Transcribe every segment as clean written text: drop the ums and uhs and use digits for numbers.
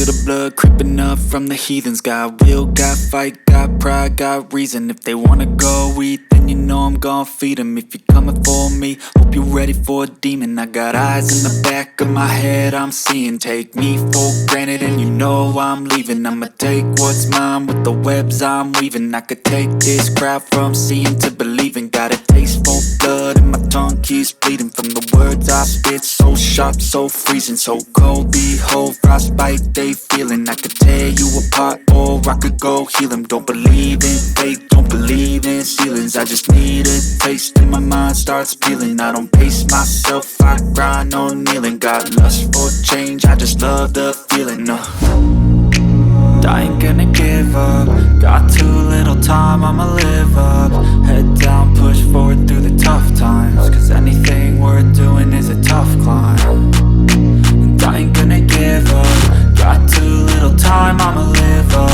feel the blood creeping up from the heathens. Got will, got fight, got pride, got reason. If they wanna go eat, then you know I'm gon' feed them. If you're coming for me, hope you're ready for a demon. I got eyes in the back of my head, I'm seeing. Take me for granted and you know I'm leaving. I'ma take what's mine with the webs I'm weaving. I could take this crowd from seeing to believing. Got a taste for blood and my tongue keeps bleeding from the words I spit. So sharp, so freezing, so cold. Behold, frostbite they feeling. I could tear you apart or I could go heal them. Don't believe in fate, don't believe in ceilings. I just need a taste and my mind starts peeling. I don't pace myself, I grind on kneeling. Got lust for change, I just love the feeling. I ain't gonna give up. Got too little time, I'ma live up. Head down, push forward through the tough times. Cause anything worth doing is a tough climb. And I ain't gonna give up. Got too little time, I'ma live up.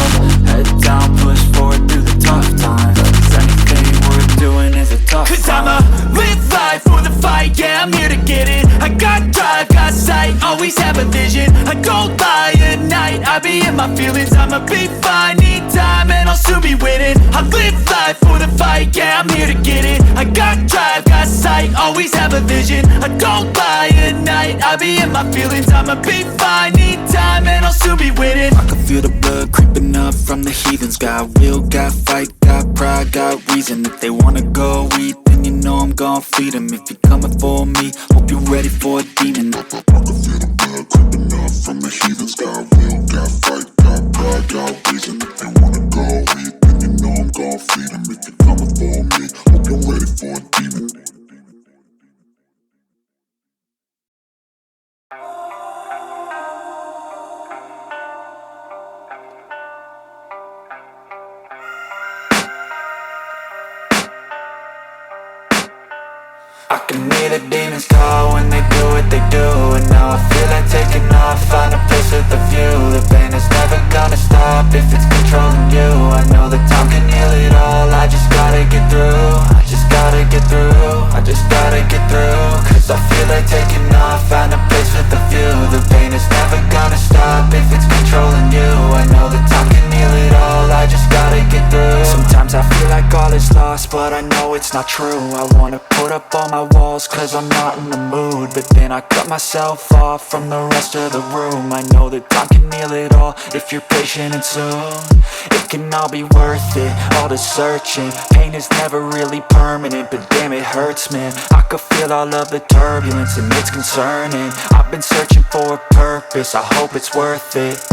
Head down, push forward through the tough times. Cause anything worth doing is a tough climb. Cause I'ma live life for the fight, yeah, I'm here to get it. I got drive, got sight, always have a vision. I don't lie at night, I be in my feelings. I'ma be fine, need time and I'll soon be winning. I live life for the fight, yeah, I'm here to get it. I got drive, got sight, always have a vision. I don't lie at night, I be in my feelings. I'ma be fine, need time and I'll soon be winning. I can feel the blood creeping up from the heathens. Got will, got fight, got pride, got reason. If they wanna go eat, then you know I'm gon' feed them. If you're coming for me, hope you're ready for a demon. I can feel the blood creeping up from the heathens. Got will, got fight, got pride, got reason. If they wanna go eat, then you know I'm gon' feed them. If you're coming for me, hope you're ready for a demon. I can hear the demons call when they do what they do. And now I feel like taking off, find a place with a view. The pain is never gonna stop if it's controlling you. I know that time can heal it all, I just gotta get through. I just gotta get through, I just gotta get through. Cause I feel like taking off, find a place with a view. The pain is never gonna stop if it's controlling you. I know that time can heal it all, I just gotta get through. Sometimes I feel like all is lost, but I know it's not true. I wanna put up all my walls cause I'm not in the mood, but then I cut myself off from the rest of the room. I know that time can heal it all if you're patient and soon it can all be worth it, all the searching. Pain is never really permanent, but damn it hurts, man. I could feel all of the turbulence and it's concerning. I've been searching for a purpose, I hope it's worth it.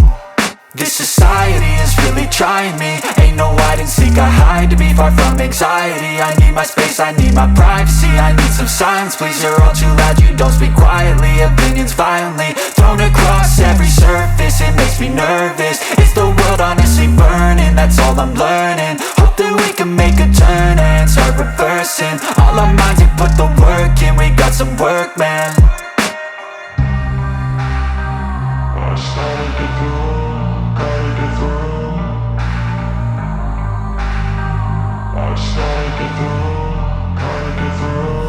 This society is really trying me. Ain't no hide and seek, I hide to be far from anxiety. I need my space, I need my privacy. I need some silence, please, you're all too loud. You don't speak quietly, opinions violently thrown across every surface. It makes me nervous, is the world honestly burning? That's all I'm learning. Hope that we can make a turn and start reversing all our minds and put the work in. We got some work, man. I started to go.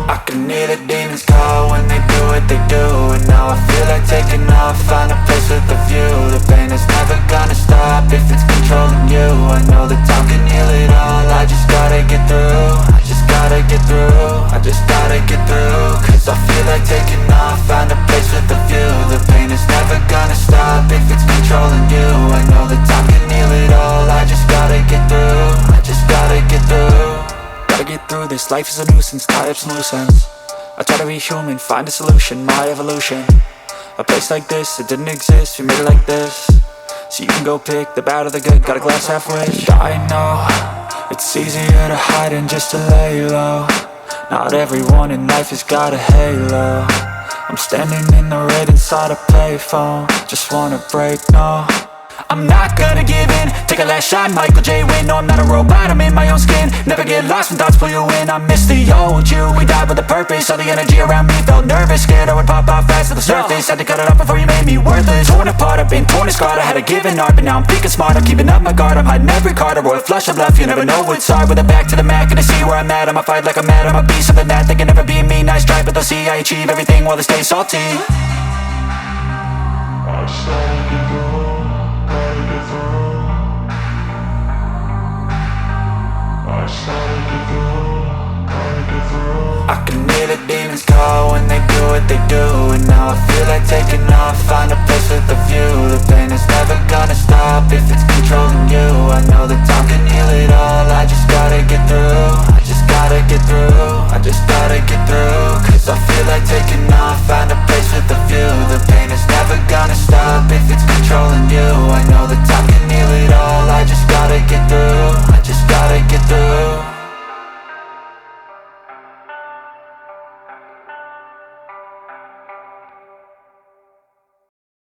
I can hear the demons call when they do what they do. And now I feel like taking off, find a place with a view. The pain is never gonna stop if it's controlling you. I know that time can heal it all, I just gotta get through. I just gotta get through, I just gotta get through. Cause I feel like taking off, find a place with a view. The pain is never gonna stop if it's controlling you. I know that time can heal it all, I just gotta get through. I just gotta get through. Gotta get through this, life is a nuisance, tie up some loose ends. I try to be human, find a solution, my evolution. A place like this, it didn't exist, we made it like this. So you can go pick the bad or the good, got a glass halfway. I know, it's easier to hide than just to lay low. Not everyone in life has got a halo. I'm standing in the red inside a payphone, just wanna break, no. I'm not gonna give in, take a last shot, Michael J. Win. No, I'm not a robot, I'm in my own skin. Never get lost when thoughts pull you in. I miss the old you, we died with a purpose. All the energy around me felt nervous, scared I would pop out fast to the surface. Had to cut it off before you made me worthless. Torn apart, I've been torn and scarred. I had a given art, but now I'm thinking smart. I'm keeping up my guard, I'm hiding every card. A royal flush of love, you never know what's hard. With a back to the mat, gonna see where I'm at. I'ma fight like I'm mad, I'ma be something that they can never be me. Nice try, but they'll see I achieve everything while they stay salty. I started to go. I can hear the demons call when they do what they do. And now I feel like taking off, find a place with a view. The pain is never gonna stop if it's controlling you. I know the time